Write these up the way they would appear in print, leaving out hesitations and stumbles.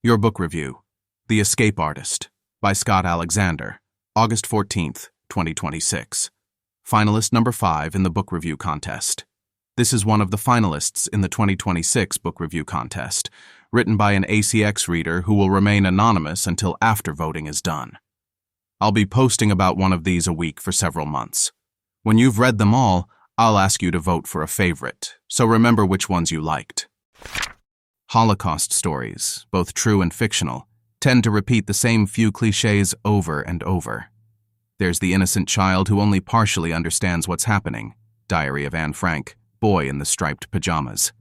Your book review, The Escape Artist, by Scott Alexander, August 14th, 2026. Finalist number 5 in the book review contest. This is one of the finalists in the 2026 book review contest, written by an ACX reader who will remain anonymous until after voting is done. I'll be posting about one of these a week for several months. When you've read them all, I'll ask you to vote for a favorite, so remember which ones you liked. Holocaust stories, both true and fictional, tend to repeat the same few cliches over and over. There's the innocent child who only partially understands what's happening, Diary of Anne Frank, boy in the striped pajamas.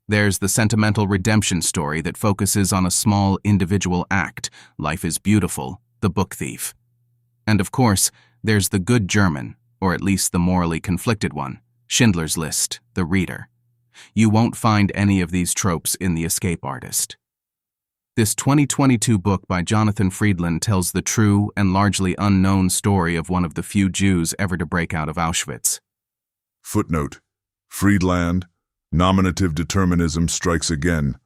There's the sentimental redemption story that focuses on a small individual act, Life is Beautiful, the book thief. And of course, there's the good German, or at least the morally conflicted one, Schindler's List, the reader. You won't find any of these tropes in The Escape Artist. This 2022 book by Jonathan Friedland tells the true and largely unknown story of one of the few Jews ever to break out of Auschwitz. Footnote: Friedland, nominative determinism strikes again.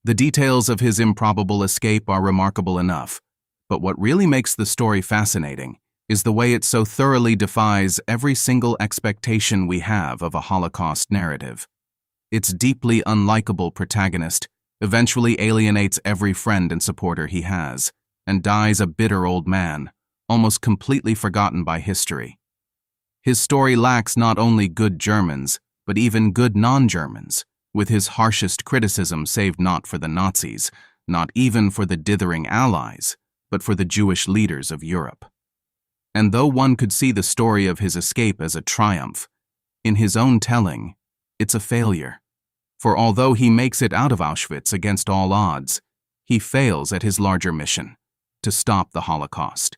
The details of his improbable escape are remarkable enough, but what really makes the story fascinating is the way it so thoroughly defies every single expectation we have of a Holocaust narrative. Its deeply unlikable protagonist eventually alienates every friend and supporter he has, and dies a bitter old man, almost completely forgotten by history. His story lacks not only good Germans, but even good non-Germans, with his harshest criticism saved not for the Nazis, not even for the dithering Allies, but for the Jewish leaders of Europe. And though one could see the story of his escape as a triumph, in his own telling, it's a failure. For although he makes it out of Auschwitz against all odds, he fails at his larger mission, to stop the Holocaust.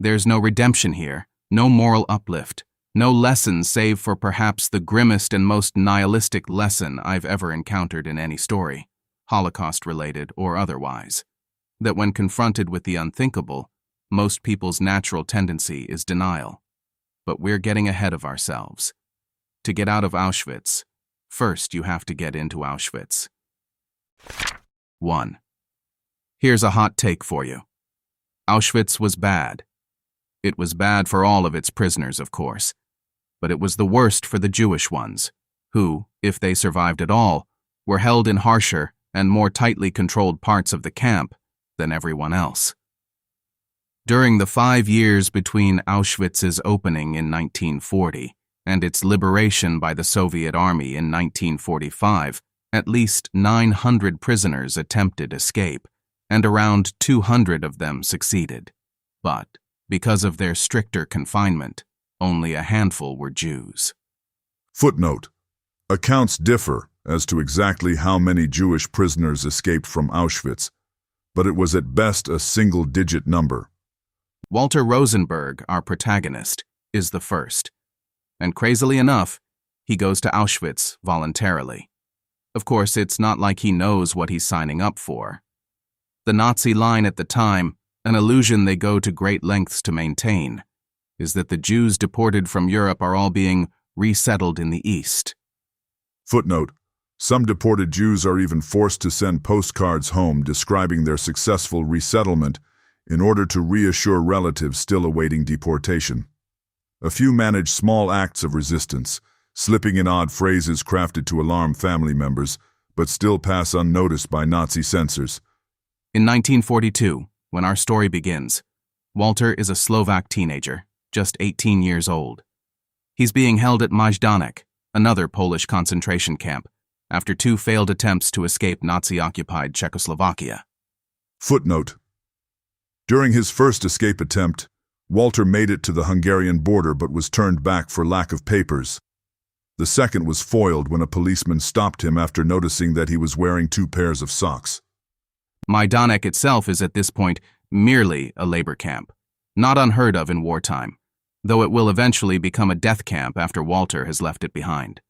There's no redemption here, no moral uplift, no lesson save for perhaps the grimmest and most nihilistic lesson I've ever encountered in any story, Holocaust-related or otherwise, that when confronted with the unthinkable, most people's natural tendency is denial. But we're getting ahead of ourselves. To get out of Auschwitz, first you have to get into Auschwitz. 1. Here's a hot take for you. Auschwitz was bad. It was bad for all of its prisoners, of course, but it was the worst for the Jewish ones, who, if they survived at all, were held in harsher and more tightly controlled parts of the camp than everyone else. During the 5 years between Auschwitz's opening in 1940 and its liberation by the Soviet Army in 1945, at least 900 prisoners attempted escape, and around 200 of them succeeded. But, because of their stricter confinement, only a handful were Jews. Footnote: Accounts differ as to exactly how many Jewish prisoners escaped from Auschwitz, but it was at best a single-digit number. Walter Rosenberg, our protagonist, is the first. And crazily enough, he goes to Auschwitz voluntarily. Of course, it's not like he knows what he's signing up for. The Nazi line at the time, an illusion they go to great lengths to maintain, is that the Jews deported from Europe are all being resettled in the East. Footnote: Some deported Jews are even forced to send postcards home describing their successful resettlement in order to reassure relatives still awaiting deportation. A few manage small acts of resistance, slipping in odd phrases crafted to alarm family members, but still pass unnoticed by Nazi censors. In 1942, when our story begins, Walter is a Slovak teenager, just 18 years old. He's being held at Majdanek, another Polish concentration camp, after 2 failed attempts to escape Nazi-occupied Czechoslovakia. Footnote: During his first escape attempt, Walter made it to the Hungarian border but was turned back for lack of papers. The second was foiled when a policeman stopped him after noticing that he was wearing 2 pairs of socks. Majdanek itself is at this point merely a labor camp, not unheard of in wartime, though it will eventually become a death camp after Walter has left it behind.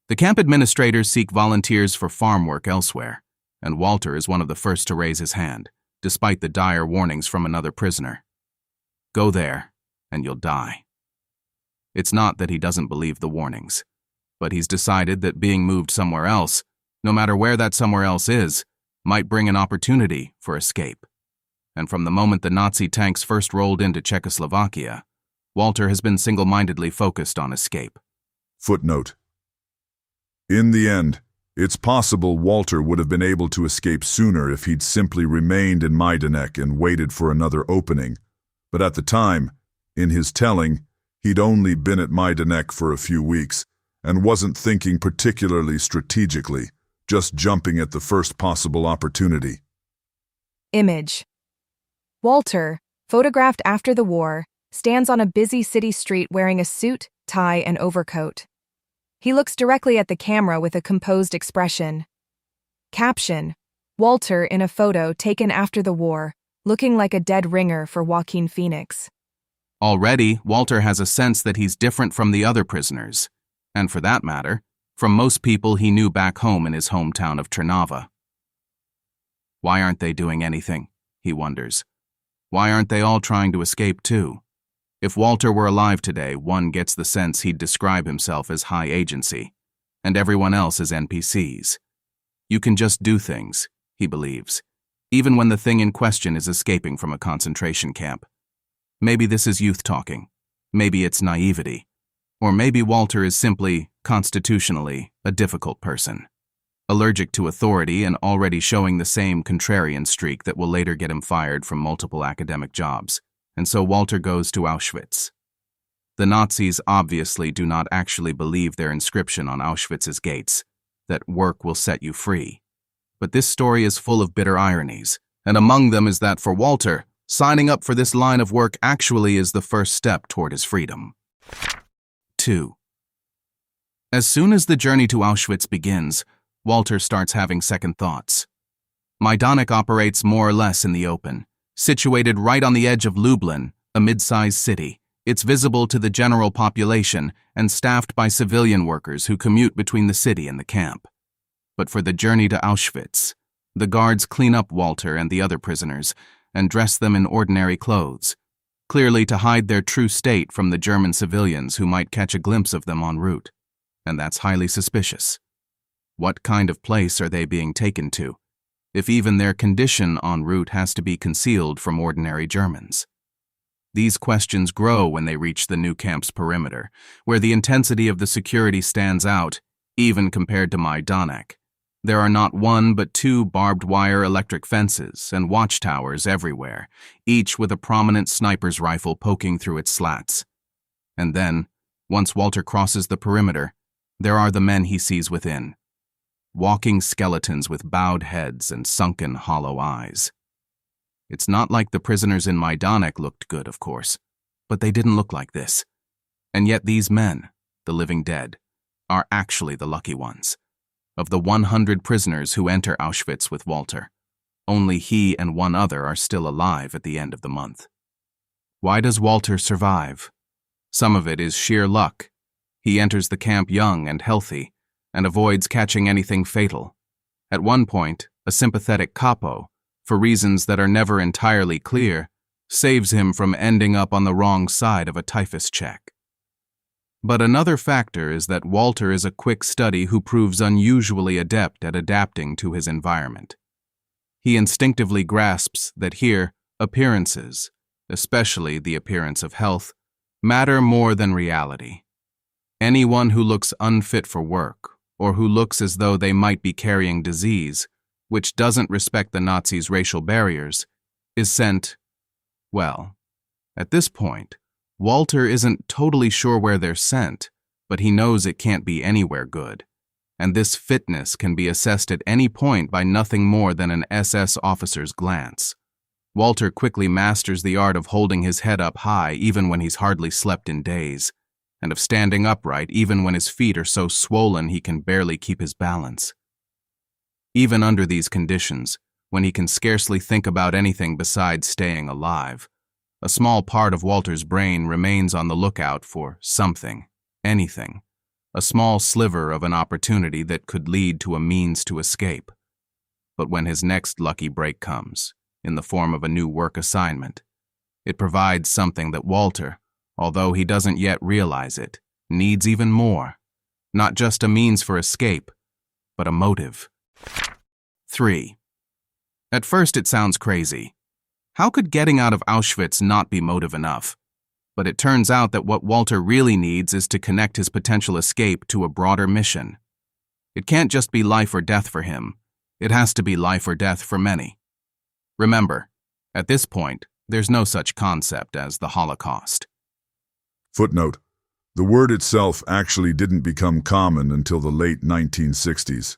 The camp administrators seek volunteers for farm work elsewhere, and Walter is one of the first to raise his hand, despite the dire warnings from another prisoner. Go there, and you'll die. It's not that he doesn't believe the warnings, but he's decided that being moved somewhere else, no matter where that somewhere else is, might bring an opportunity for escape. And from the moment the Nazi tanks first rolled into Czechoslovakia, Walter has been single-mindedly focused on escape. Footnote. In the end, it's possible Walter would have been able to escape sooner if he'd simply remained in Majdanek and waited for another opening. But at the time, in his telling, he'd only been at Majdanek for a few weeks and wasn't thinking particularly strategically, just jumping at the first possible opportunity. Image. Walter, photographed after the war, stands on a busy city street wearing a suit, tie, and overcoat. He looks directly at the camera with a composed expression. Caption: Walter in a photo taken after the war, looking like a dead ringer for Joaquin Phoenix. Already, Walter has a sense that he's different from the other prisoners, and for that matter, from most people he knew back home in his hometown of Trnava. Why aren't they doing anything? He wonders. Why aren't they all trying to escape too? If Walter were alive today, one gets the sense he'd describe himself as high agency, and everyone else as NPCs. You can just do things, he believes, even when the thing in question is escaping from a concentration camp. Maybe this is youth talking. Maybe it's naivety. Or maybe Walter is simply, constitutionally, a difficult person. Allergic to authority and already showing the same contrarian streak that will later get him fired from multiple academic jobs. And so Walter goes to Auschwitz. The Nazis obviously do not actually believe their inscription on Auschwitz's gates, that work will set you free. But this story is full of bitter ironies, and among them is that for Walter, signing up for this line of work actually is the first step toward his freedom. 2. As soon as the journey to Auschwitz begins, Walter starts having second thoughts. Majdanek operates more or less in the open. Situated right on the edge of Lublin, a mid-sized city, it's visible to the general population and staffed by civilian workers who commute between the city and the camp. But for the journey to Auschwitz, the guards clean up Walter and the other prisoners and dress them in ordinary clothes, clearly to hide their true state from the German civilians who might catch a glimpse of them en route. And that's highly suspicious. What kind of place are they being taken to, if even their condition en route has to be concealed from ordinary Germans? These questions grow when they reach the new camp's perimeter, where the intensity of the security stands out, even compared to Majdanek. There are not one but two barbed wire electric fences and watchtowers everywhere, each with a prominent sniper's rifle poking through its slats. And then, once Walter crosses the perimeter, there are the men he sees within. Walking skeletons with bowed heads and sunken, hollow eyes. It's not like the prisoners in Majdanek looked good, of course, but they didn't look like this. And yet these men, the living dead, are actually the lucky ones. Of the 100 prisoners who enter Auschwitz with Walter, only he and one other are still alive at the end of the month. Why does Walter survive? Some of it is sheer luck. He enters the camp young and healthy, and avoids catching anything fatal. At one point, a sympathetic capo, for reasons that are never entirely clear, saves him from ending up on the wrong side of a typhus check. But another factor is that Walter is a quick study who proves unusually adept at adapting to his environment. He instinctively grasps that here, appearances, especially the appearance of health, matter more than reality. Anyone who looks unfit for work, or who looks as though they might be carrying disease, which doesn't respect the Nazis' racial barriers, is sent, well, at this point, Walter isn't totally sure where they're sent, but he knows it can't be anywhere good, and this fitness can be assessed at any point by nothing more than an SS officer's glance. Walter quickly masters the art of holding his head up high even when he's hardly slept in days, and of standing upright even when his feet are so swollen he can barely keep his balance. Even under these conditions, when he can scarcely think about anything besides staying alive, a small part of Walter's brain remains on the lookout for something, anything, a small sliver of an opportunity that could lead to a means to escape. But when his next lucky break comes, in the form of a new work assignment, it provides something that Walter, although he doesn't yet realize it, needs even more. Not just a means for escape, but a motive. 3. At first it sounds crazy. How could getting out of Auschwitz not be motive enough? But it turns out that what Walter really needs is to connect his potential escape to a broader mission. It can't just be life or death for him. It has to be life or death for many. Remember, at this point, there's no such concept as the Holocaust. Footnote: the word itself actually didn't become common until the late 1960s.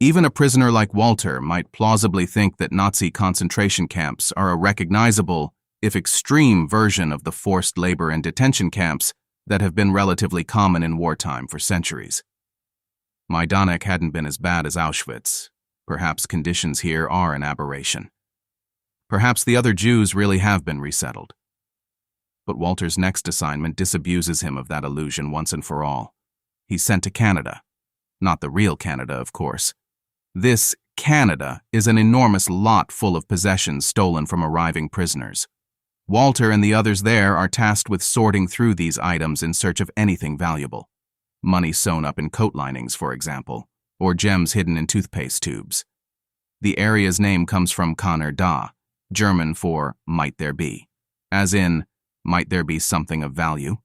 Even a prisoner like Walter might plausibly think that Nazi concentration camps are a recognizable, if extreme, version of the forced labor and detention camps that have been relatively common in wartime for centuries. Majdanek hadn't been as bad as Auschwitz. Perhaps conditions here are an aberration. Perhaps the other Jews really have been resettled. But Walter's next assignment disabuses him of that illusion once and for all. He's sent to Canada. Not the real Canada, of course. This Canada is an enormous lot full of possessions stolen from arriving prisoners. Walter and the others there are tasked with sorting through these items in search of anything valuable. Money sewn up in coat linings, for example, or gems hidden in toothpaste tubes. The area's name comes from Kanner da, German for might there be, as in, might there be something of value?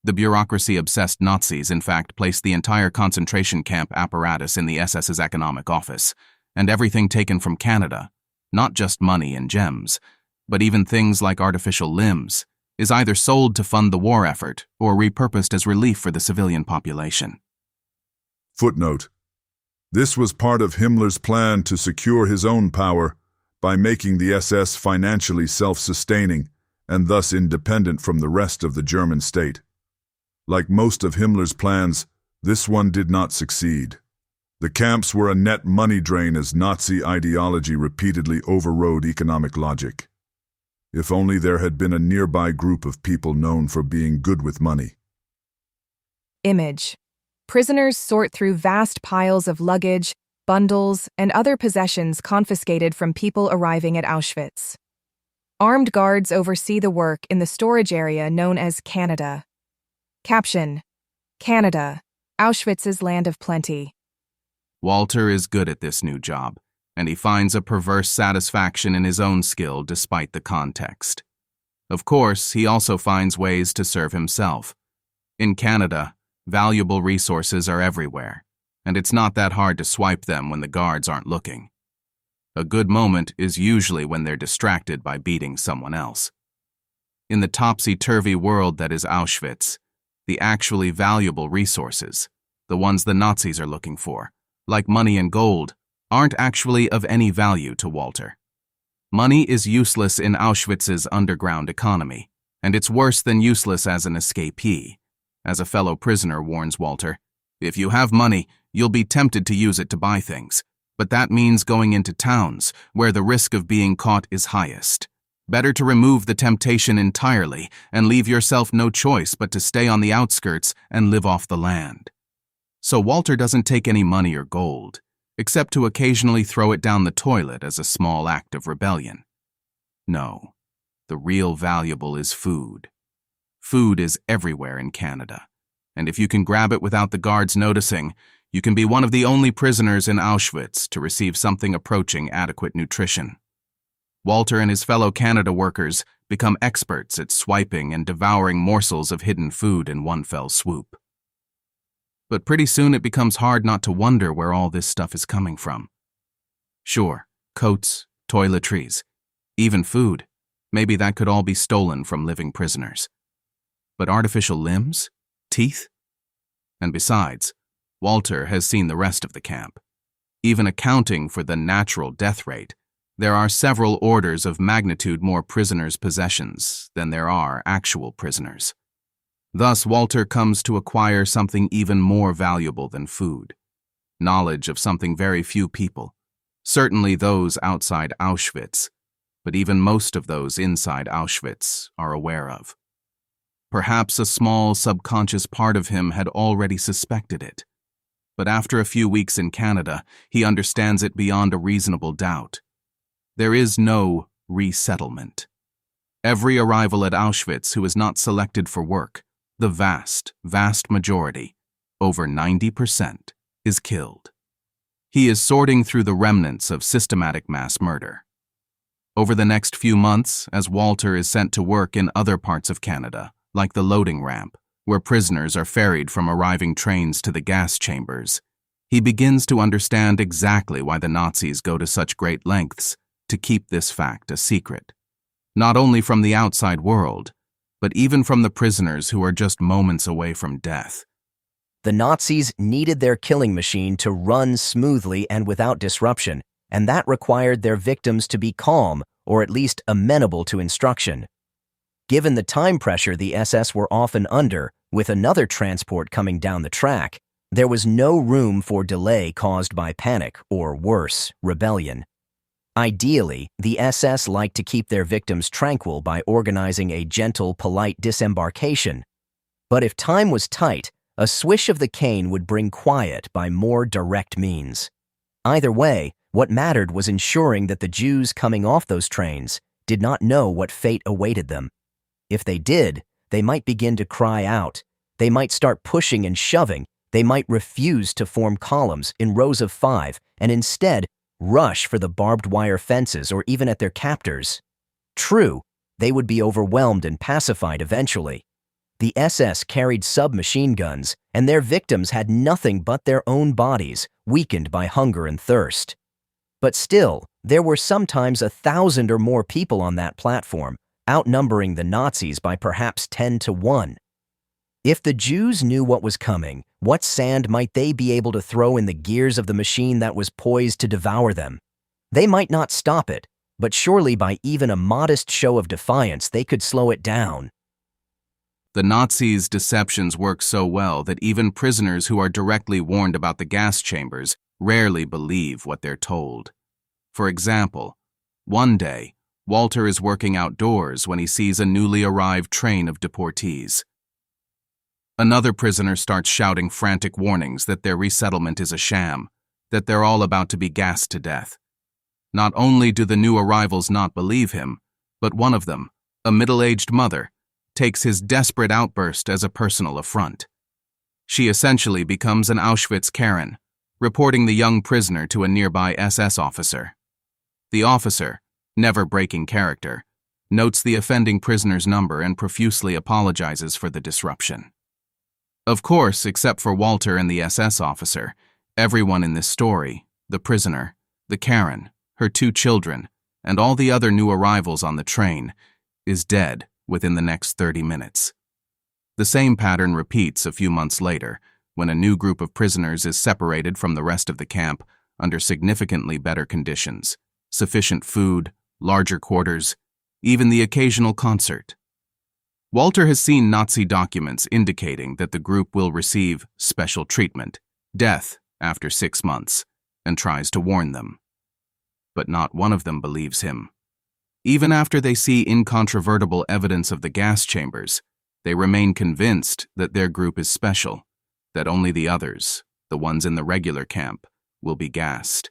The bureaucracy-obsessed Nazis, in fact, placed the entire concentration camp apparatus in the SS's economic office, and everything taken from Canada, not just money and gems, but even things like artificial limbs, is either sold to fund the war effort or repurposed as relief for the civilian population. Footnote: this was part of Himmler's plan to secure his own power by making the SS financially self-sustaining and thus independent from the rest of the German state. Like most of Himmler's plans, this one did not succeed. The camps were a net money drain as Nazi ideology repeatedly overrode economic logic. If only there had been a nearby group of people known for being good with money. Image. Prisoners sort through vast piles of luggage, bundles, and other possessions confiscated from people arriving at Auschwitz. Armed guards oversee the work in the storage area known as Canada. Caption: Canada, Auschwitz's land of plenty. Walter is good at this new job, and he finds a perverse satisfaction in his own skill despite the context. Of course, he also finds ways to serve himself. In Canada, valuable resources are everywhere, and it's not that hard to swipe them when the guards aren't looking. A good moment is usually when they're distracted by beating someone else. In the topsy-turvy world that is Auschwitz, the actually valuable resources, the ones the Nazis are looking for, like money and gold, aren't actually of any value to Walter. Money is useless in Auschwitz's underground economy, and it's worse than useless as an escapee. As a fellow prisoner warns Walter, if you have money, you'll be tempted to use it to buy things, but that means going into towns where the risk of being caught is highest. Better to remove the temptation entirely and leave yourself no choice but to stay on the outskirts and live off the land. So Walter doesn't take any money or gold, except to occasionally throw it down the toilet as a small act of rebellion. No, the real valuable is food. Food is everywhere in Canada, and if you can grab it without the guards noticing, you can be one of the only prisoners in Auschwitz to receive something approaching adequate nutrition. Walter and his fellow Canada workers become experts at swiping and devouring morsels of hidden food in one fell swoop. But pretty soon it becomes hard not to wonder where all this stuff is coming from. Sure, coats, toiletries, even food, maybe that could all be stolen from living prisoners. But artificial limbs? Teeth? And besides, Walter has seen the rest of the camp. Even accounting for the natural death rate, there are several orders of magnitude more prisoners' possessions than there are actual prisoners. Thus, Walter comes to acquire something even more valuable than food. Knowledge of something very few people, certainly those outside Auschwitz, but even most of those inside Auschwitz are aware of. Perhaps a small subconscious part of him had already suspected it. But after a few weeks in Canada, he understands it beyond a reasonable doubt. There is no resettlement. Every arrival at Auschwitz who is not selected for work, the vast, vast majority, over 90%, is killed. He is sorting through the remnants of systematic mass murder. Over the next few months, as Walter is sent to work in other parts of Canada, like the loading ramp, where prisoners are ferried from arriving trains to the gas chambers, he begins to understand exactly why the Nazis go to such great lengths to keep this fact a secret, not only from the outside world, but even from the prisoners who are just moments away from death. The Nazis needed their killing machine to run smoothly and without disruption, and that required their victims to be calm or at least amenable to instruction. Given the time pressure the SS were often under, with another transport coming down the track, there was no room for delay caused by panic or, worse, rebellion. Ideally, the SS liked to keep their victims tranquil by organizing a gentle, polite disembarkation. But if time was tight, a swish of the cane would bring quiet by more direct means. Either way, what mattered was ensuring that the Jews coming off those trains did not know what fate awaited them. If they did, they might begin to cry out. They might start pushing and shoving. They might refuse to form columns in rows of 5 and instead rush for the barbed wire fences or even at their captors. True, they would be overwhelmed and pacified eventually. The SS carried submachine guns, and their victims had nothing but their own bodies, weakened by hunger and thirst. But still, there were sometimes 1,000 or more people on that platform, outnumbering the Nazis by perhaps 10 to 1. If the Jews knew what was coming, what sand might they be able to throw in the gears of the machine that was poised to devour them? They might not stop it, but surely by even a modest show of defiance they could slow it down. The Nazis' deceptions work so well that even prisoners who are directly warned about the gas chambers rarely believe what they're told. For example, one day, Walter is working outdoors when he sees a newly arrived train of deportees. Another prisoner starts shouting frantic warnings that their resettlement is a sham, that they're all about to be gassed to death. Not only do the new arrivals not believe him, but one of them, a middle-aged mother, takes his desperate outburst as a personal affront. She essentially becomes an Auschwitz Karen, reporting the young prisoner to a nearby SS officer. The officer, never breaking character, notes the offending prisoner's number and profusely apologizes for the disruption. Of course, except for Walter and the SS officer, everyone in this story, the prisoner, the Karen, her 2 children, and all the other new arrivals on the train, is dead within the next 30 minutes. The same pattern repeats a few months later, when a new group of prisoners is separated from the rest of the camp under significantly better conditions, sufficient food, larger quarters, even the occasional concert. Walter has seen Nazi documents indicating that the group will receive special treatment, death, after 6 months, and tries to warn them. But not one of them believes him. Even after they see incontrovertible evidence of the gas chambers, they remain convinced that their group is special, that only the others, the ones in the regular camp, will be gassed.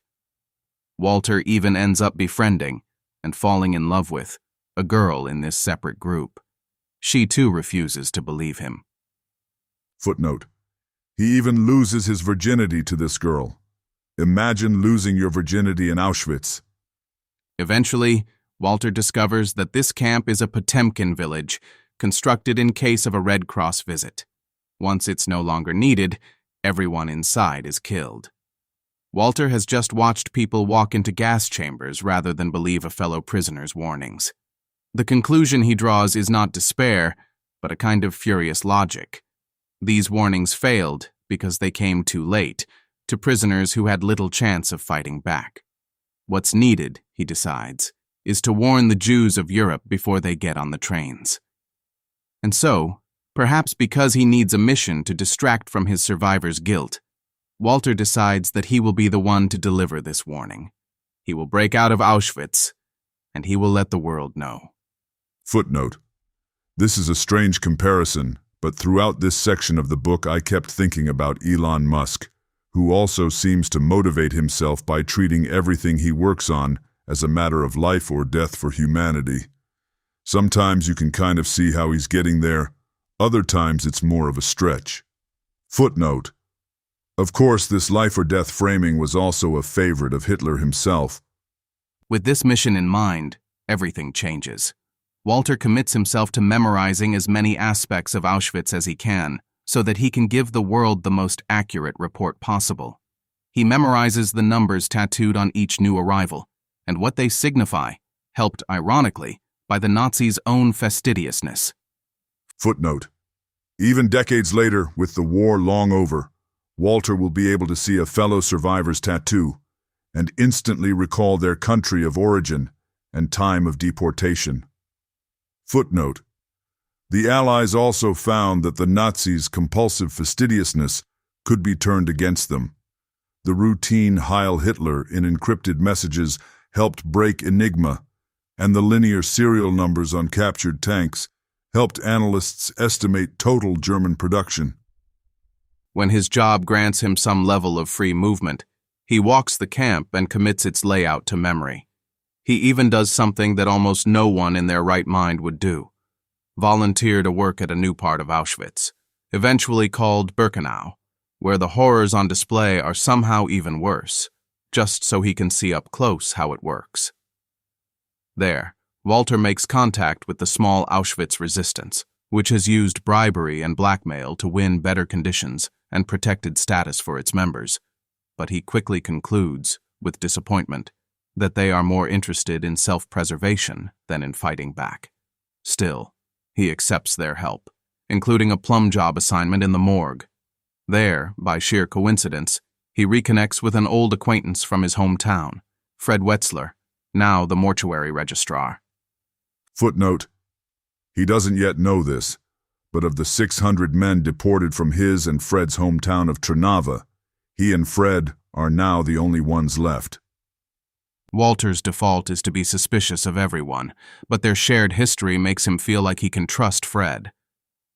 Walter even ends up befriending and falling in love with a girl in this separate group. She too refuses to believe him. Footnote. He even loses his virginity to this girl. Imagine losing your virginity in Auschwitz. Eventually, Walter discovers that this camp is a Potemkin village, constructed in case of a Red Cross visit. Once it's no longer needed, everyone inside is killed. Walter has just watched people walk into gas chambers rather than believe a fellow prisoner's warnings. The conclusion he draws is not despair, but a kind of furious logic. These warnings failed because they came too late, to prisoners who had little chance of fighting back. What's needed, he decides, is to warn the Jews of Europe before they get on the trains. And so, perhaps because he needs a mission to distract from his survivor's guilt, Walter decides that he will be the one to deliver this warning. He will break out of Auschwitz, and he will let the world know. Footnote. This is a strange comparison, but throughout this section of the book I kept thinking about Elon Musk, who also seems to motivate himself by treating everything he works on as a matter of life or death for humanity. Sometimes you can kind of see how he's getting there, other times it's more of a stretch. Footnote. Of course, this life-or-death framing was also a favorite of Hitler himself. With this mission in mind, everything changes. Walter commits himself to memorizing as many aspects of Auschwitz as he can, so that he can give the world the most accurate report possible. He memorizes the numbers tattooed on each new arrival, and what they signify, helped, ironically, by the Nazis' own fastidiousness. Footnote. Even decades later, with the war long over, Walter will be able to see a fellow survivor's tattoo and instantly recall their country of origin and time of deportation. Footnote. The Allies also found that the Nazis' compulsive fastidiousness could be turned against them. The routine Heil Hitler in encrypted messages helped break enigma, and the linear serial numbers on captured tanks helped analysts estimate total German production. When his job grants him some level of free movement, he walks the camp and commits its layout to memory. He even does something that almost no one in their right mind would do: volunteer to work at a new part of Auschwitz, eventually called Birkenau, where the horrors on display are somehow even worse, just so he can see up close how it works. There, Walter makes contact with the small Auschwitz resistance, which has used bribery and blackmail to win better conditions and protected status for its members. But he quickly concludes, with disappointment, that they are more interested in self-preservation than in fighting back. Still, he accepts their help, including a plum job assignment in the morgue. There, by sheer coincidence, he reconnects with an old acquaintance from his hometown, Fred Wetzler, now the mortuary registrar. Footnote. He doesn't yet know this, but of the 600 men deported from his and Fred's hometown of Trnava, he and Fred are now the only ones left. Walter's default is to be suspicious of everyone, but their shared history makes him feel like he can trust Fred.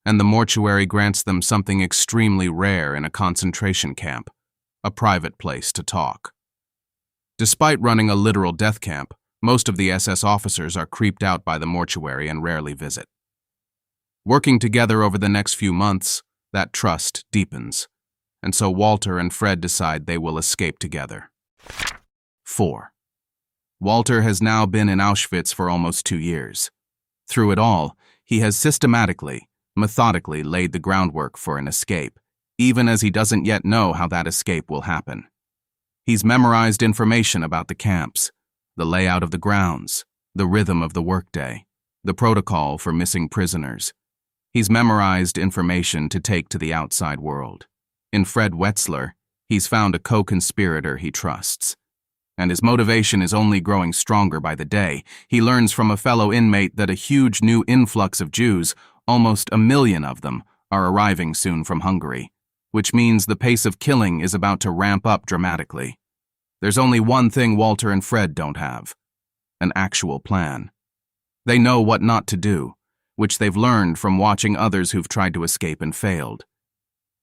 And the mortuary grants them something extremely rare in a concentration camp: a private place to talk. Despite running a literal death camp, most of the SS officers are creeped out by the mortuary and rarely visit. Working together over the next few months, that trust deepens, and so Walter and Fred decide they will escape together. 4. Walter has now been in Auschwitz for almost 2 years. Through it all, he has systematically, methodically laid the groundwork for an escape, even as he doesn't yet know how that escape will happen. He's memorized information about the camps, the layout of the grounds, the rhythm of the workday, the protocol for missing prisoners. He's memorized information to take to the outside world. In Fred Wetzler, he's found a co-conspirator he trusts. And his motivation is only growing stronger by the day. He learns from a fellow inmate that a huge new influx of Jews, almost 1 million of them, are arriving soon from Hungary, which means the pace of killing is about to ramp up dramatically. There's only one thing Walter and Fred don't have: an actual plan. They know what not to do, which they've learned from watching others who've tried to escape and failed.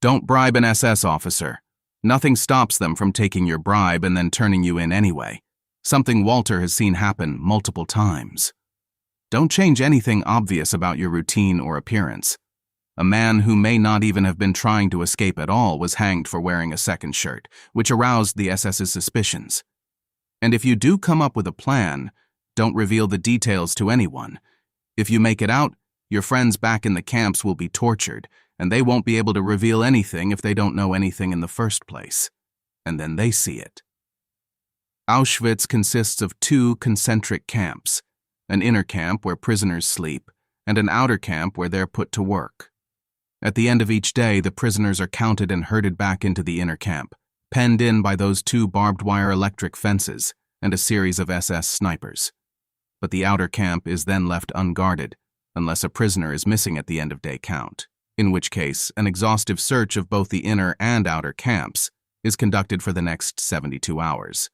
Don't bribe an SS officer. Nothing stops them from taking your bribe and then turning you in anyway, something Walter has seen happen multiple times. Don't change anything obvious about your routine or appearance. A man who may not even have been trying to escape at all was hanged for wearing a second shirt, which aroused the SS's suspicions. And if you do come up with a plan, don't reveal the details to anyone. If you make it out, your friends back in the camps will be tortured, and they won't be able to reveal anything if they don't know anything in the first place. And then they see it. Auschwitz consists of 2 concentric camps, an inner camp where prisoners sleep, and an outer camp where they're put to work. At the end of each day, the prisoners are counted and herded back into the inner camp, penned in by those 2 barbed wire electric fences and a series of SS snipers. But the outer camp is then left unguarded, unless a prisoner is missing at the end of day count, in which case an exhaustive search of both the inner and outer camps is conducted for the next 72 hours.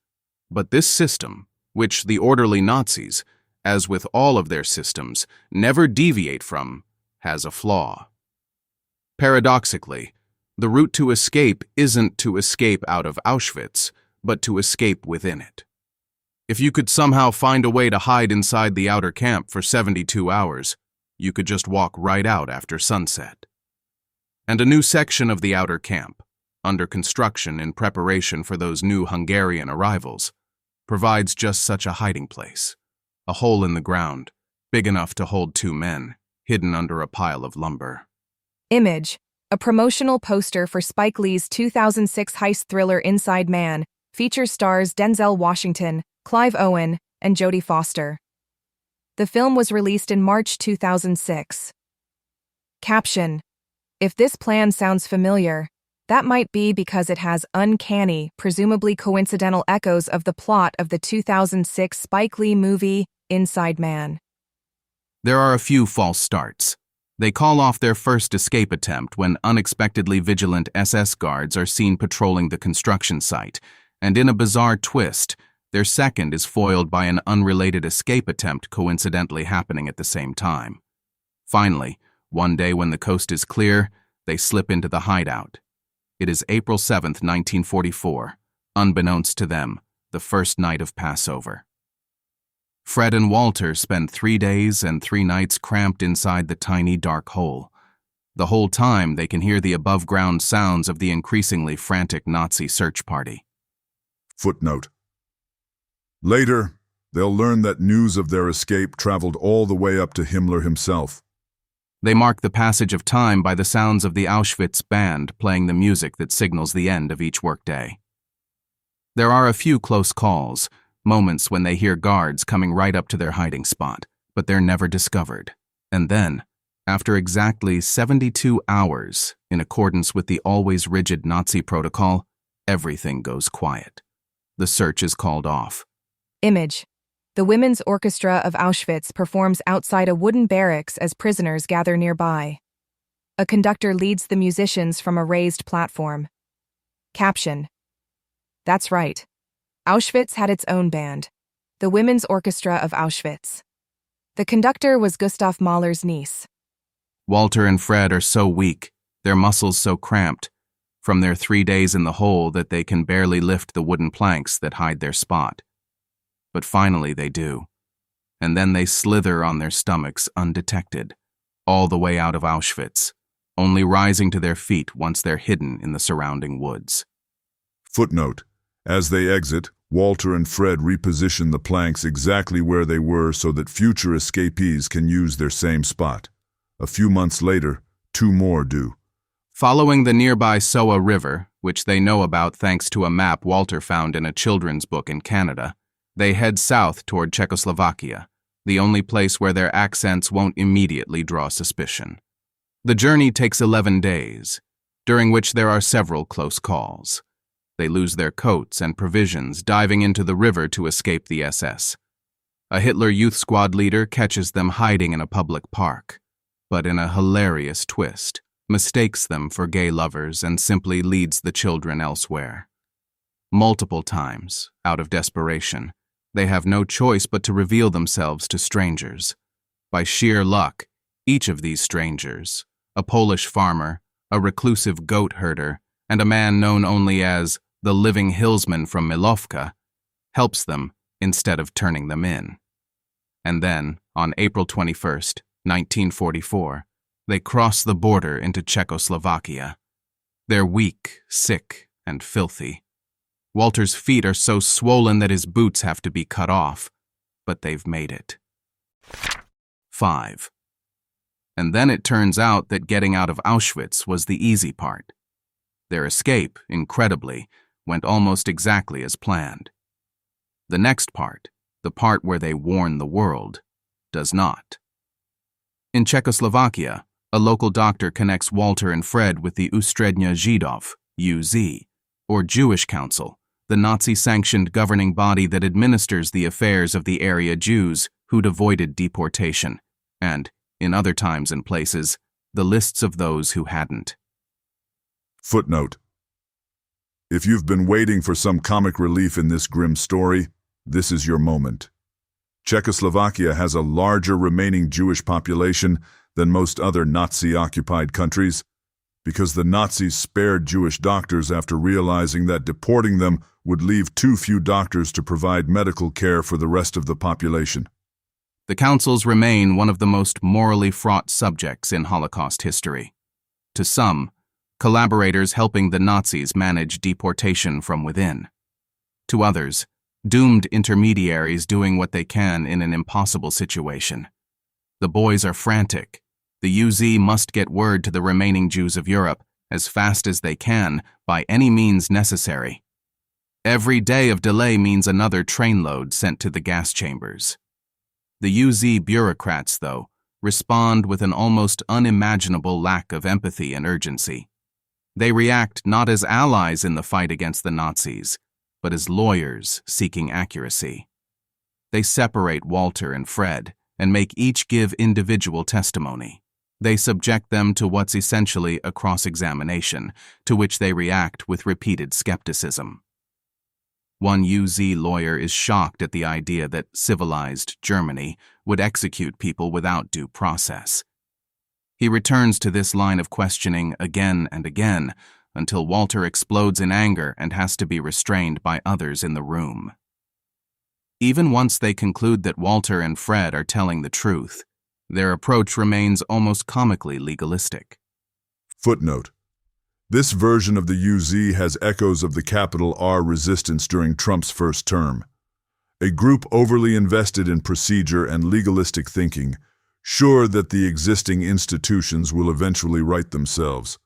But this system, which the orderly Nazis, as with all of their systems, never deviate from, has a flaw. Paradoxically, the route to escape isn't to escape out of Auschwitz, but to escape within it. If you could somehow find a way to hide inside the outer camp for 72 hours, you could just walk right out after sunset. And a new section of the outer camp, under construction in preparation for those new Hungarian arrivals, provides just such a hiding place. A hole in the ground, big enough to hold 2 men, hidden under a pile of lumber. Image, a promotional poster for Spike Lee's 2006 heist thriller Inside Man, features stars Denzel Washington, Clive Owen, and Jodie Foster. The film was released in March 2006. Caption: if this plan sounds familiar, that might be because it has uncanny, presumably coincidental echoes of the plot of the 2006 Spike Lee movie, Inside Man. There are a few false starts. They call off their first escape attempt when unexpectedly vigilant SS guards are seen patrolling the construction site, and in a bizarre twist, their second is foiled by an unrelated escape attempt coincidentally happening at the same time. Finally, one day when the coast is clear, they slip into the hideout. It is April 7, 1944, unbeknownst to them, the first night of Passover. Fred and Walter spend 3 days and 3 nights cramped inside the tiny dark hole. The whole time they can hear the above-ground sounds of the increasingly frantic Nazi search party. Footnote. Later, they'll learn that news of their escape traveled all the way up to Himmler himself. They mark the passage of time by the sounds of the Auschwitz band playing the music that signals the end of each workday. There are a few close calls, moments when they hear guards coming right up to their hiding spot, but they're never discovered. And then, after exactly 72 hours, in accordance with the always rigid Nazi protocol, everything goes quiet. The search is called off. Image, the Women's Orchestra of Auschwitz performs outside a wooden barracks as prisoners gather nearby. A conductor leads the musicians from a raised platform. Caption: that's right. Auschwitz had its own band, the Women's Orchestra of Auschwitz. The conductor was Gustav Mahler's niece. Walter and Fred are so weak, their muscles so cramped, from their 3 days in the hole that they can barely lift the wooden planks that hide their spot. But finally they do, and then they slither on their stomachs undetected, all the way out of Auschwitz, only rising to their feet once they're hidden in the surrounding woods. Footnote. As they exit, Walter and Fred reposition the planks exactly where they were so that future escapees can use their same spot. A few months later, 2 more do. Following the nearby Soa River, which they know about thanks to a map Walter found in a children's book in Canada, they head south toward Czechoslovakia, the only place where their accents won't immediately draw suspicion. The journey takes 11 days, during which there are several close calls. They lose their coats and provisions diving into the river to escape the SS. A Hitler Youth Squad leader catches them hiding in a public park, but in a hilarious twist, mistakes them for gay lovers and simply leads the children elsewhere. Multiple times, out of desperation, they have no choice but to reveal themselves to strangers. By sheer luck, each of these strangers, a Polish farmer, a reclusive goat herder, and a man known only as the living hillsman from Milovka, helps them instead of turning them in. And then, on April 21st, 1944, they cross the border into Czechoslovakia. They're weak, sick, and filthy. Walter's feet are so swollen that his boots have to be cut off, but they've made it. 5. And then it turns out that getting out of Auschwitz was the easy part. Their escape, incredibly, went almost exactly as planned. The next part, the part where they warn the world, does not. In Czechoslovakia, a local doctor connects Walter and Fred with the Ústřední Židov, UZ, or Jewish Council, the Nazi-sanctioned governing body that administers the affairs of the area Jews who'd avoided deportation, and, in other times and places, the lists of those who hadn't. Footnote. If you've been waiting for some comic relief in this grim story, this is your moment. Czechoslovakia has a larger remaining Jewish population than most other Nazi-occupied countries, because the Nazis spared Jewish doctors after realizing that deporting them would leave too few doctors to provide medical care for the rest of the population. The councils remain one of the most morally fraught subjects in Holocaust history. To some, collaborators helping the Nazis manage deportation from within. To others, doomed intermediaries doing what they can in an impossible situation. The boys are frantic. The UZ must get word to the remaining Jews of Europe as fast as they can, by any means necessary. Every day of delay means another trainload sent to the gas chambers. The UZ bureaucrats, though, respond with an almost unimaginable lack of empathy and urgency. They react not as allies in the fight against the Nazis, but as lawyers seeking accuracy. They separate Walter and Fred and make each give individual testimony. They subject them to what's essentially a cross-examination, to which they react with repeated skepticism. One UZ lawyer is shocked at the idea that civilized Germany would execute people without due process. He returns to this line of questioning again and again until Walter explodes in anger and has to be restrained by others in the room. Even once they conclude that Walter and Fred are telling the truth, their approach remains almost comically legalistic. Footnote. This version of the UZ has echoes of the capital R resistance during Trump's first term. A group overly invested in procedure and legalistic thinking, sure that the existing institutions will eventually right themselves,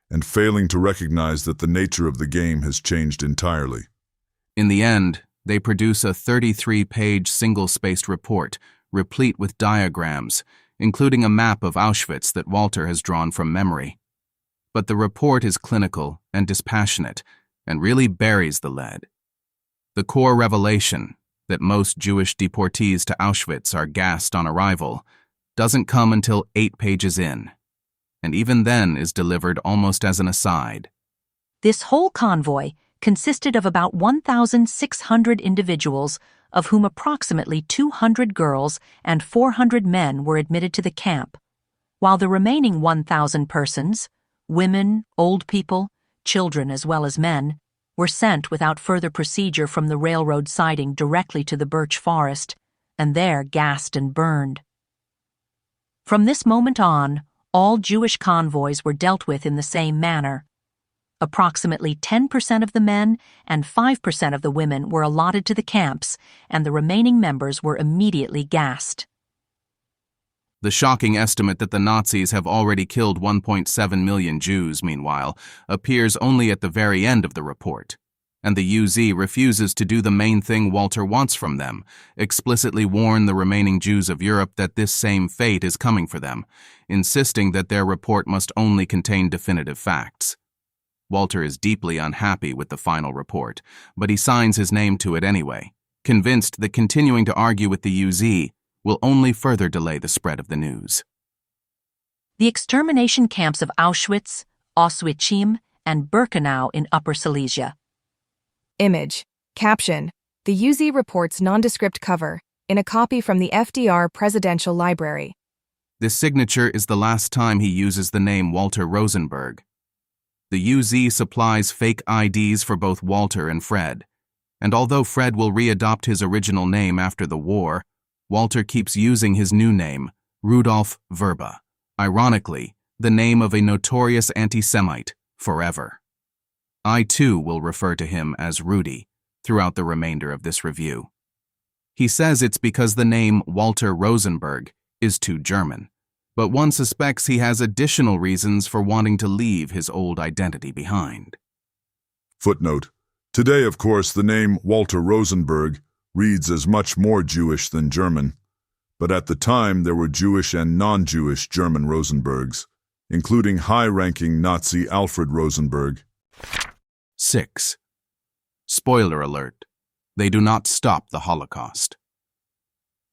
and failing to recognize that the nature of the game has changed entirely. In the end, they produce a 33-page single-spaced report, replete with diagrams, including a map of Auschwitz that Walter has drawn from memory. But the report is clinical and dispassionate, and really buries the lead. The core revelation, that most Jewish deportees to Auschwitz are gassed on arrival, doesn't come until 8 pages in, and even then is delivered almost as an aside. This whole convoy consisted of about 1,600 individuals, of whom approximately 200 girls and 400 men were admitted to the camp, while the remaining 1,000 persons, women, old people, children as well as men, were sent without further procedure from the railroad siding directly to the birch forest, and there gassed and burned. From this moment on, all Jewish convoys were dealt with in the same manner. Approximately 10% of the men and 5% of the women were allotted to the camps, and the remaining members were immediately gassed. The shocking estimate that the Nazis have already killed 1.7 million Jews, meanwhile, appears only at the very end of the report, and the UZ refuses to do the main thing Walter wants from them, explicitly warn the remaining Jews of Europe that this same fate is coming for them, insisting that their report must only contain definitive facts. Walter is deeply unhappy with the final report, but he signs his name to it anyway, convinced that continuing to argue with the UZ will only further delay the spread of the news. The extermination camps of Auschwitz, Auschwitz, and Birkenau in Upper Silesia. Image. Caption. The UZ report's nondescript cover, in a copy from the FDR Presidential Library. This signature is the last time he uses the name Walter Rosenberg. The UZ supplies fake IDs for both Walter and Fred, and although Fred will readopt his original name after the war, Walter keeps using his new name, Rudolf Vrba, ironically, the name of a notorious anti-Semite, forever. I too will refer to him as Rudy throughout the remainder of this review. He says it's because the name Walter Rosenberg is too German, but one suspects he has additional reasons for wanting to leave his old identity behind. Footnote. Today, of course, the name Walter Rosenberg reads as much more Jewish than German, but at the time there were Jewish and non-Jewish German Rosenbergs, including high-ranking Nazi Alfred Rosenberg. 6. Spoiler alert. They do not stop the Holocaust.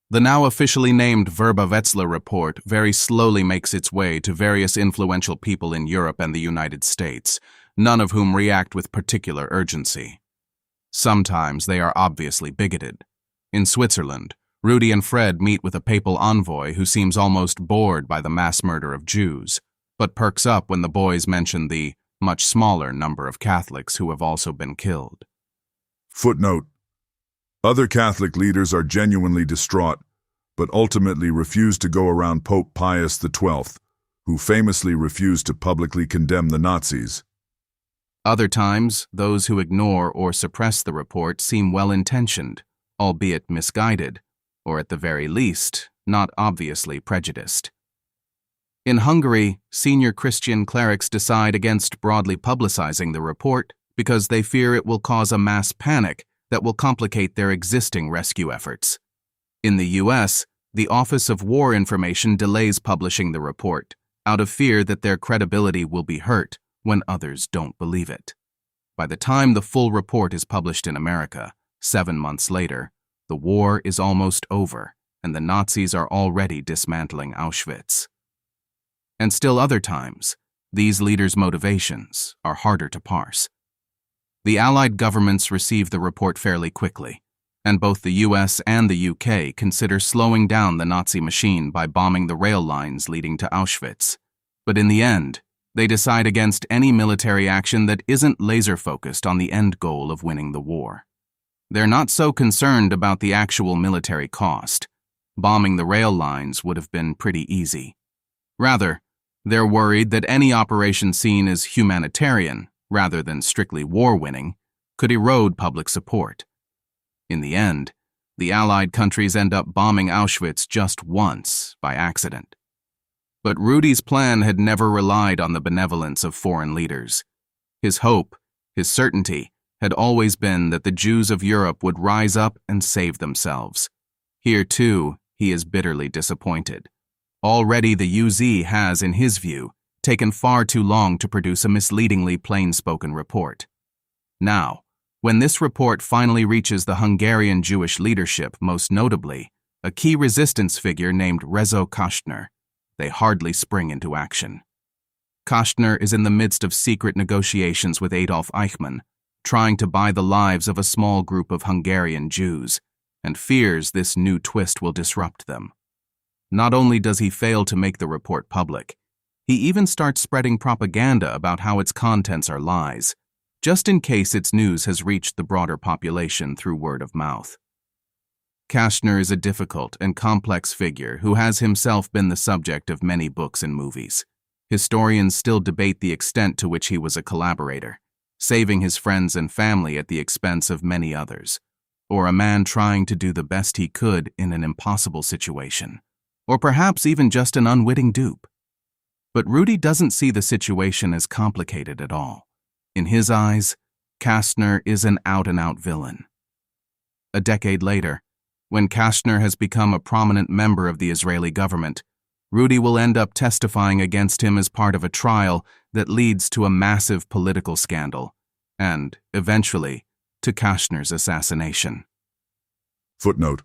The now officially named Vrba-Wetzlar report very slowly makes its way to various influential people in Europe and the United States, none of whom react with particular urgency. Sometimes they are obviously bigoted. In Switzerland, Rudy and Fred meet with a papal envoy who seems almost bored by the mass murder of Jews, but perks up when the boys mention the much smaller number of Catholics who have also been killed. Footnote. Other Catholic leaders are genuinely distraught, but ultimately refuse to go around Pope Pius XII, who famously refused to publicly condemn the Nazis. Other times, those who ignore or suppress the report seem well-intentioned, albeit misguided, or at the very least, not obviously prejudiced. In Hungary, senior Christian clerics decide against broadly publicizing the report because they fear it will cause a mass panic that will complicate their existing rescue efforts. In the U.S., the Office of War Information delays publishing the report, out of fear that their credibility will be hurt when others don't believe it. By the time the full report is published in America, 7 months later, the war is almost over, and the Nazis are already dismantling Auschwitz. And still other times, these leaders' motivations are harder to parse. The Allied governments receive the report fairly quickly, and both the US and the UK consider slowing down the Nazi machine by bombing the rail lines leading to Auschwitz. But in the end, they decide against any military action that isn't laser-focused on the end goal of winning the war. They're not so concerned about the actual military cost. Bombing the rail lines would have been pretty easy. Rather, they're worried that any operation seen as humanitarian, rather than strictly war-winning, could erode public support. In the end, the Allied countries end up bombing Auschwitz just once by accident. But Rudy's plan had never relied on the benevolence of foreign leaders. His hope, his certainty, had always been that the Jews of Europe would rise up and save themselves. Here, too, he is bitterly disappointed. Already the UZ has, in his view, taken far too long to produce a misleadingly plain-spoken report. Now, when this report finally reaches the Hungarian Jewish leadership, most notably, a key resistance figure named Rezo Kastner, they hardly spring into action. Kastner is in the midst of secret negotiations with Adolf Eichmann, trying to buy the lives of a small group of Hungarian Jews, and fears this new twist will disrupt them. Not only does he fail to make the report public, he even starts spreading propaganda about how its contents are lies, just in case its news has reached the broader population through word of mouth. Kastner is a difficult and complex figure who has himself been the subject of many books and movies. Historians still debate the extent to which he was a collaborator, saving his friends and family at the expense of many others, or a man trying to do the best he could in an impossible situation, or perhaps even just an unwitting dupe. But Rudy doesn't see the situation as complicated at all. In his eyes, Kastner is an out-and-out villain. A decade later, when Kastner has become a prominent member of the Israeli government, Rudy will end up testifying against him as part of a trial that leads to a massive political scandal and, eventually, to Kastner's assassination. Footnote: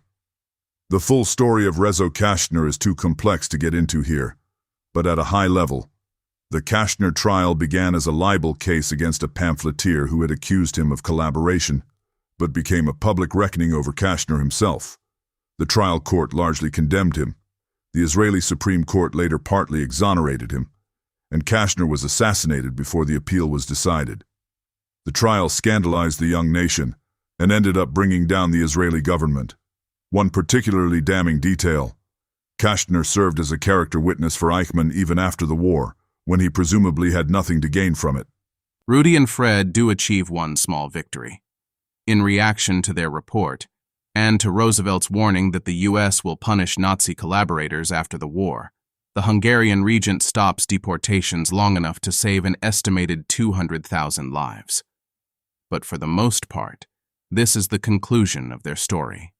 the full story of Rezo Kastner is too complex to get into here, but at a high level, the Kastner trial began as a libel case against a pamphleteer who had accused him of collaboration, but became a public reckoning over Kastner himself. The trial court largely condemned him. The Israeli Supreme Court later partly exonerated him, and Kastner was assassinated before the appeal was decided. The trial scandalized the young nation and ended up bringing down the Israeli government. One particularly damning detail: Kastner served as a character witness for Eichmann even after the war, when he presumably had nothing to gain from it. Rudy and Fred do achieve one small victory. In reaction to their report, and to Roosevelt's warning that the U.S. will punish Nazi collaborators after the war, the Hungarian regent stops deportations long enough to save an estimated 200,000 lives. But for the most part, this is the conclusion of their story.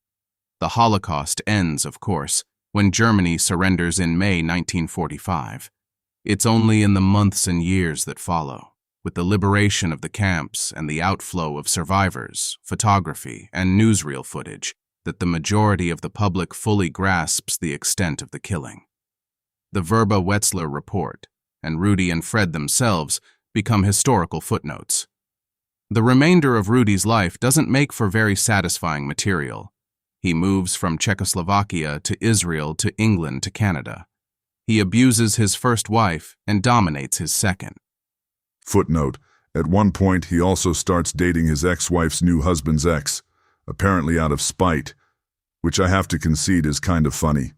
The Holocaust ends, of course, when Germany surrenders in May 1945. It's only in the months and years that follow, with the liberation of the camps and the outflow of survivors, photography, and newsreel footage, that the majority of the public fully grasps the extent of the killing. The Vrba-Wetzler report, and Rudy and Fred themselves, become historical footnotes. The remainder of Rudy's life doesn't make for very satisfying material. He moves from Czechoslovakia to Israel to England to Canada. He abuses his first wife and dominates his second. Footnote: at one point he also starts dating his ex-wife's new husband's ex, apparently out of spite, which I have to concede is kind of funny.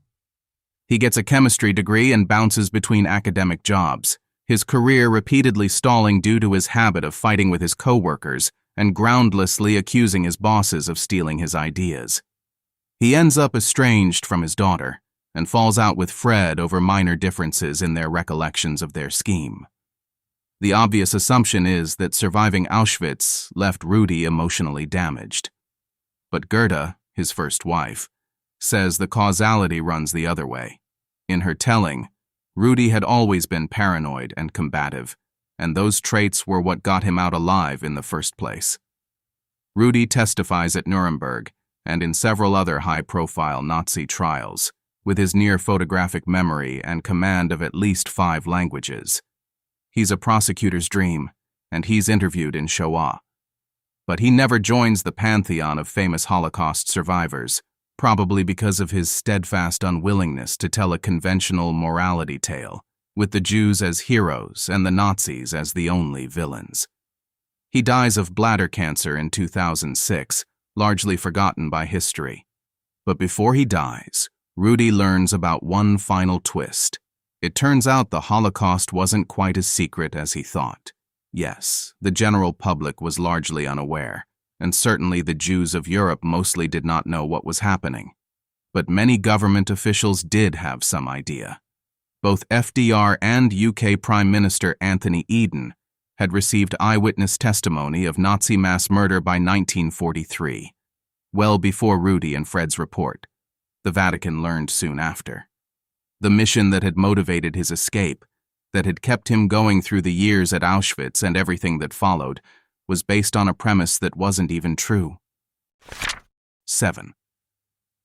He gets a chemistry degree and bounces between academic jobs, his career repeatedly stalling due to his habit of fighting with his coworkers and groundlessly accusing his bosses of stealing his ideas. He ends up estranged from his daughter and falls out with Fred over minor differences in their recollections of their scheme. The obvious assumption is that surviving Auschwitz left Rudy emotionally damaged. But Gerda, his first wife, says the causality runs the other way. In her telling, Rudy had always been paranoid and combative, and those traits were what got him out alive in the first place. Rudy testifies at Nuremberg and in several other high-profile Nazi trials, with his near-photographic memory and command of at least 5 languages. He's a prosecutor's dream, and he's interviewed in Shoah. But he never joins the pantheon of famous Holocaust survivors, probably because of his steadfast unwillingness to tell a conventional morality tale, with the Jews as heroes and the Nazis as the only villains. He dies of bladder cancer in 2006, largely forgotten by history. But before he dies, Rudy learns about one final twist. It turns out the Holocaust wasn't quite as secret as he thought. Yes, the general public was largely unaware, and certainly the Jews of Europe mostly did not know what was happening. But many government officials did have some idea. Both FDR and UK Prime Minister Anthony Eden had received eyewitness testimony of Nazi mass murder by 1943, well before Rudy and Fred's report. The Vatican learned soon after. The mission that had motivated his escape, that had kept him going through the years at Auschwitz and everything that followed, was based on a premise that wasn't even true. 7.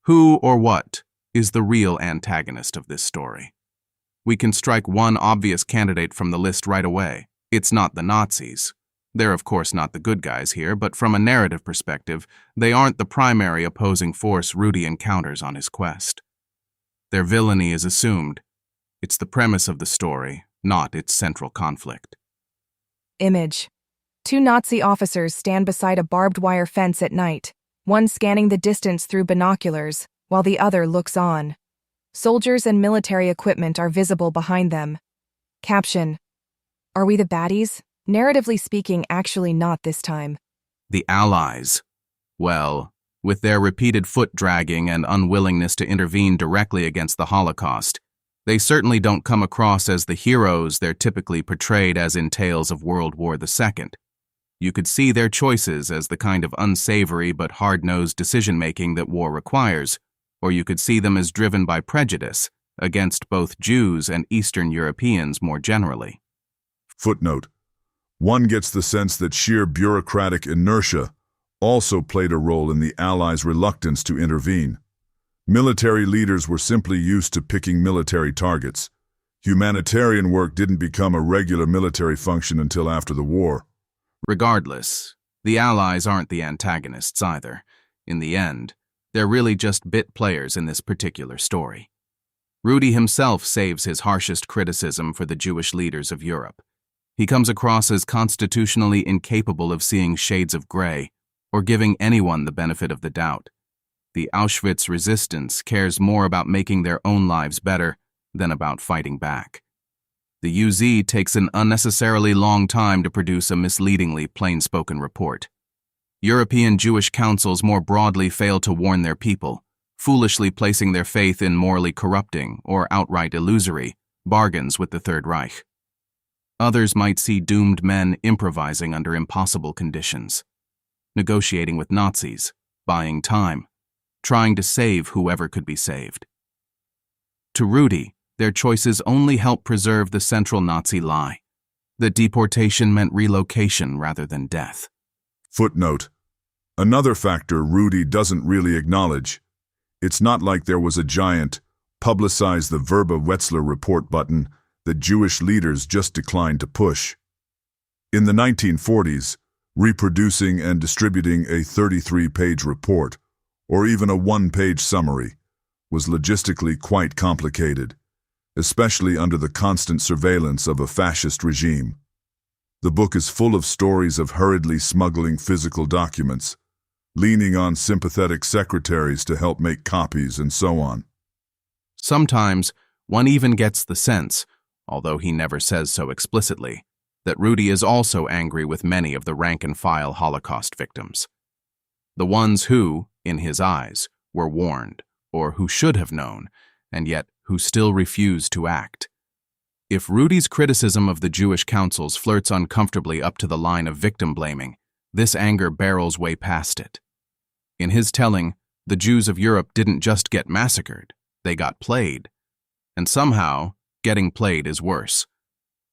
Who or what is the real antagonist of this story? We can strike one obvious candidate from the list right away. It's not the Nazis. They're of course not the good guys here, but from a narrative perspective, they aren't the primary opposing force Rudy encounters on his quest. Their villainy is assumed. It's the premise of the story, not its central conflict. Image. 2 Nazi officers stand beside a barbed wire fence at night, one scanning the distance through binoculars, while the other looks on. Soldiers and military equipment are visible behind them. Caption. Are we the baddies? Narratively speaking, actually not this time. The Allies. Well, with their repeated foot-dragging and unwillingness to intervene directly against the Holocaust, they certainly don't come across as the heroes they're typically portrayed as in tales of World War II. You could see their choices as the kind of unsavory but hard-nosed decision-making that war requires, or you could see them as driven by prejudice against both Jews and Eastern Europeans more generally. Footnote. One gets the sense that sheer bureaucratic inertia also played a role in the Allies' reluctance to intervene. Military leaders were simply used to picking military targets. Humanitarian work didn't become a regular military function until after the war. Regardless, the Allies aren't the antagonists either. In the end, they're really just bit players in this particular story. Rudy himself saves his harshest criticism for the Jewish leaders of Europe. He comes across as constitutionally incapable of seeing shades of gray or giving anyone the benefit of the doubt. The Auschwitz resistance cares more about making their own lives better than about fighting back. The UZ takes an unnecessarily long time to produce a misleadingly plain-spoken report. European Jewish councils more broadly fail to warn their people, foolishly placing their faith in morally corrupting or outright illusory bargains with the Third Reich. Others might see doomed men improvising under impossible conditions, negotiating with Nazis, buying time, trying to save whoever could be saved. To Rudy, their choices only help preserve the central Nazi lie, that deportation meant relocation rather than death. Footnote. Another factor Rudy doesn't really acknowledge. It's not like there was a giant, publicize the Vrba-Wetzler report button that Jewish leaders just declined to push. In the 1940s, reproducing and distributing a 33-page report, or even a 1-page summary, was logistically quite complicated, especially under the constant surveillance of a fascist regime. The book is full of stories of hurriedly smuggling physical documents, leaning on sympathetic secretaries to help make copies, and so on. Sometimes one even gets the sense, although he never says so explicitly, that Rudy is also angry with many of the rank-and-file Holocaust victims. The ones who, in his eyes, were warned, or who should have known, and yet who still refused to act. If Rudy's criticism of the Jewish councils flirts uncomfortably up to the line of victim-blaming, this anger barrels way past it. In his telling, the Jews of Europe didn't just get massacred, they got played. And somehow, getting played is worse.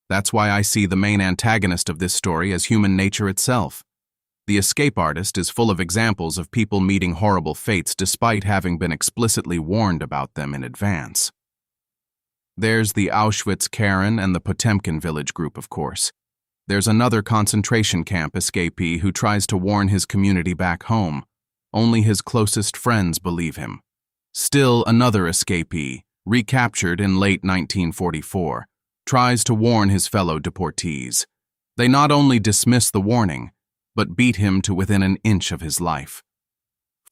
That's why I see the main antagonist of this story as human nature itself. The escape artist is full of examples of people meeting horrible fates despite having been explicitly warned about them in advance. There's the Auschwitz Karen and the Potemkin village group, of course. There's another concentration camp escapee who tries to warn his community back home. Only his closest friends believe him. Still another escapee, recaptured in late 1944, tries to warn his fellow deportees. They not only dismiss the warning, but beat him to within an inch of his life.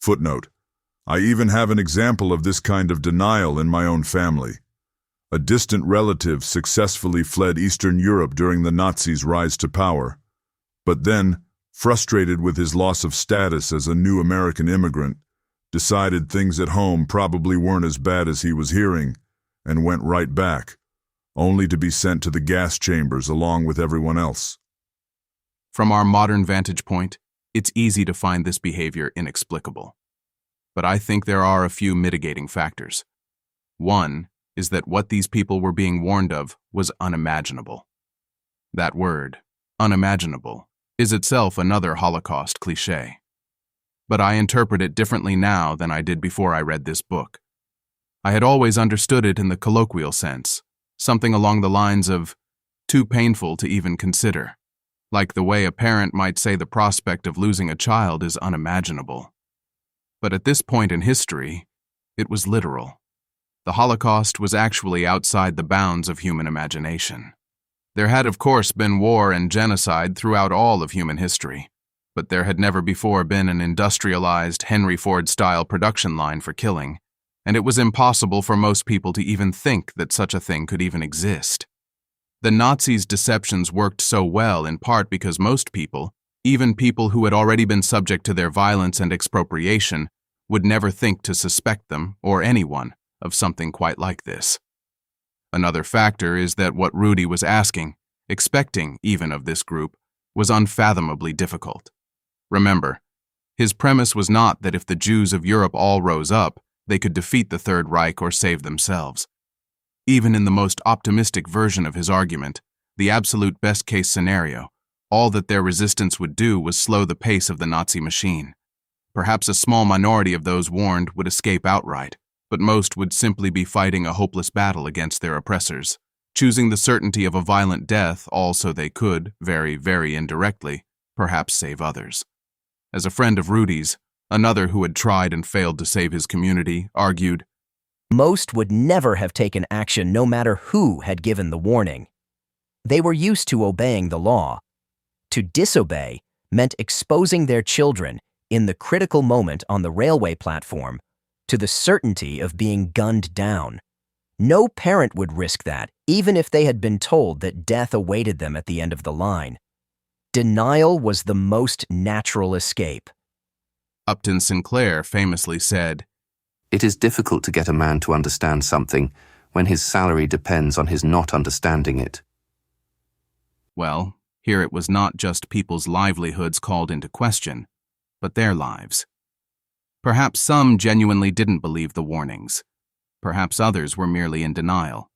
Footnote: I even have an example of this kind of denial in my own family. A distant relative successfully fled Eastern Europe during the Nazis' rise to power, but then, frustrated with his loss of status as a new American immigrant, decided things at home probably weren't as bad as he was hearing, and went right back, only to be sent to the gas chambers along with everyone else. From our modern vantage point, it's easy to find this behavior inexplicable. But I think there are a few mitigating factors. One is that what these people were being warned of was unimaginable. That word, unimaginable, is itself another Holocaust cliché. But I interpret it differently now than I did before I read this book. I had always understood it in the colloquial sense, something along the lines of, too painful to even consider, like the way a parent might say the prospect of losing a child is unimaginable. But at this point in history, it was literal. The Holocaust was actually outside the bounds of human imagination. There had, of course, been war and genocide throughout all of human history, but there had never before been an industrialized Henry Ford-style production line for killing, and it was impossible for most people to even think that such a thing could even exist. The Nazis' deceptions worked so well in part because most people, even people who had already been subject to their violence and expropriation, would never think to suspect them, or anyone, of something quite like this. Another factor is that what Rudy was asking, expecting even of this group, was unfathomably difficult. Remember, his premise was not that if the Jews of Europe all rose up, they could defeat the Third Reich or save themselves. Even in the most optimistic version of his argument, the absolute best-case scenario, all that their resistance would do was slow the pace of the Nazi machine. Perhaps a small minority of those warned would escape outright, but most would simply be fighting a hopeless battle against their oppressors, choosing the certainty of a violent death all so they could, very, very indirectly, perhaps save others. As a friend of Rudy's, another who had tried and failed to save his community, argued, Most would never have taken action no matter who had given the warning. They were used to obeying the law. To disobey meant exposing their children, in the critical moment on the railway platform, to the certainty of being gunned down. No parent would risk that, even if they had been told that death awaited them at the end of the line. Denial was the most natural escape. Upton Sinclair famously said, It is difficult to get a man to understand something when his salary depends on his not understanding it. Well, here it was not just people's livelihoods called into question, but their lives. Perhaps some genuinely didn't believe the warnings. Perhaps others were merely in denial.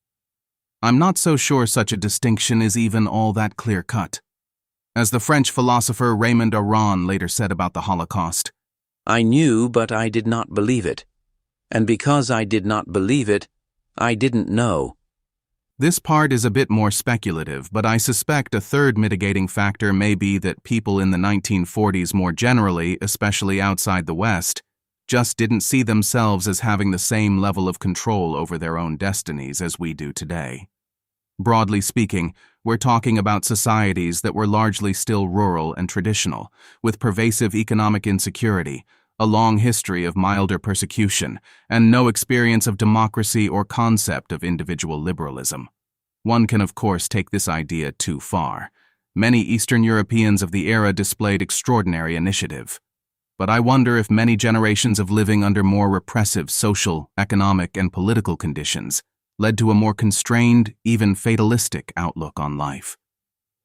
I'm not so sure such a distinction is even all that clear-cut. As the French philosopher Raymond Aron later said about the Holocaust, I knew, but I did not believe it. And because I did not believe it, I didn't know. This part is a bit more speculative, but I suspect a third mitigating factor may be that people in the 1940s more generally, especially outside the West, just didn't see themselves as having the same level of control over their own destinies as we do today. Broadly speaking, we're talking about societies that were largely still rural and traditional, with pervasive economic insecurity, a long history of milder persecution, and no experience of democracy or concept of individual liberalism. One can of course take this idea too far. Many Eastern Europeans of the era displayed extraordinary initiative. But I wonder if many generations of living under more repressive social, economic, and political conditions led to a more constrained, even fatalistic outlook on life.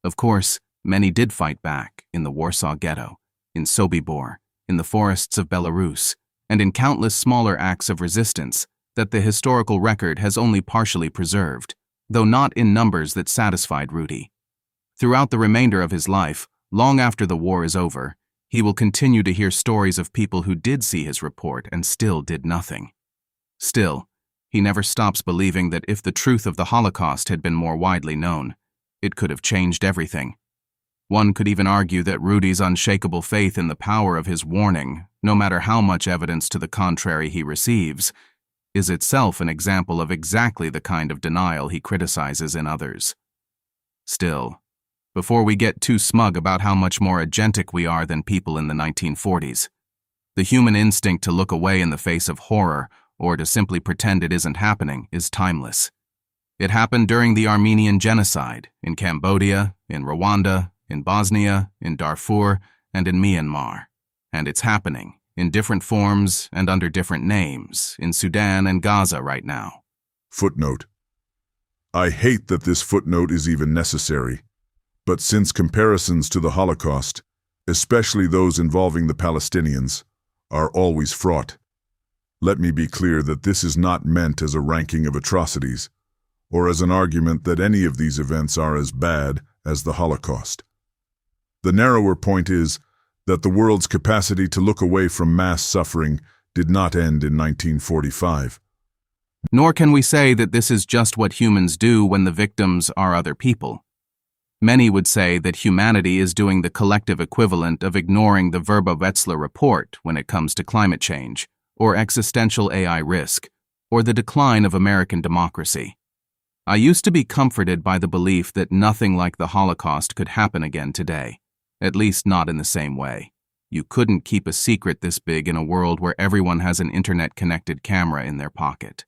Of course, many did fight back in the Warsaw Ghetto, in Sobibor, in the forests of Belarus, and in countless smaller acts of resistance that the historical record has only partially preserved, though not in numbers that satisfied Rudy. Throughout the remainder of his life, long after the war is over, he will continue to hear stories of people who did see his report and still did nothing. Still, he never stops believing that if the truth of the Holocaust had been more widely known, it could have changed everything. One could even argue that Rudy's unshakable faith in the power of his warning, no matter how much evidence to the contrary he receives, is itself an example of exactly the kind of denial he criticizes in others. Still, before we get too smug about how much more agentic we are than people in the 1940s, the human instinct to look away in the face of horror or to simply pretend it isn't happening is timeless. It happened during the Armenian Genocide, in Cambodia, in Rwanda, in Bosnia, in Darfur, and in Myanmar. And it's happening, in different forms and under different names, in Sudan and Gaza right now. Footnote. I hate that this footnote is even necessary, but since comparisons to the Holocaust, especially those involving the Palestinians, are always fraught, let me be clear that this is not meant as a ranking of atrocities, or as an argument that any of these events are as bad as the Holocaust. The narrower point is that the world's capacity to look away from mass suffering did not end in 1945. Nor can we say that this is just what humans do when the victims are other people. Many would say that humanity is doing the collective equivalent of ignoring the Vrba report when it comes to climate change, or existential AI risk, or the decline of American democracy. I used to be comforted by the belief that nothing like the Holocaust could happen again today, at least not in the same way. You couldn't keep a secret this big in a world where everyone has an internet-connected camera in their pocket.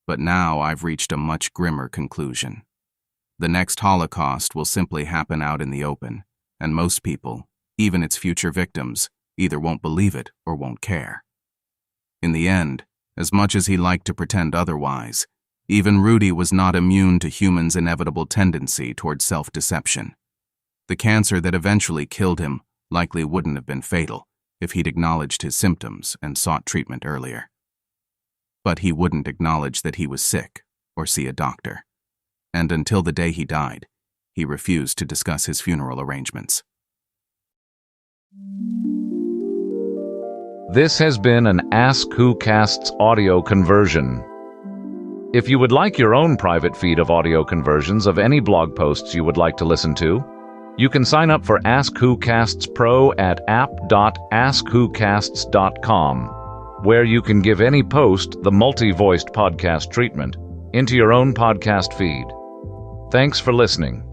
But now I've reached a much grimmer conclusion. The next Holocaust will simply happen out in the open, and most people, even its future victims, either won't believe it or won't care. In the end, as much as he liked to pretend otherwise, even Rudy was not immune to humans' inevitable tendency towards self-deception. The cancer that eventually killed him likely wouldn't have been fatal if he'd acknowledged his symptoms and sought treatment earlier. But he wouldn't acknowledge that he was sick or see a doctor. And until the day he died, he refused to discuss his funeral arrangements. This has been an Ask Who Casts audio conversion. If you would like your own private feed of audio conversions of any blog posts you would like to listen to, you can sign up for Ask Who Casts Pro at app.askwhocasts.com, where you can give any post the multi-voiced podcast treatment into your own podcast feed. Thanks for listening.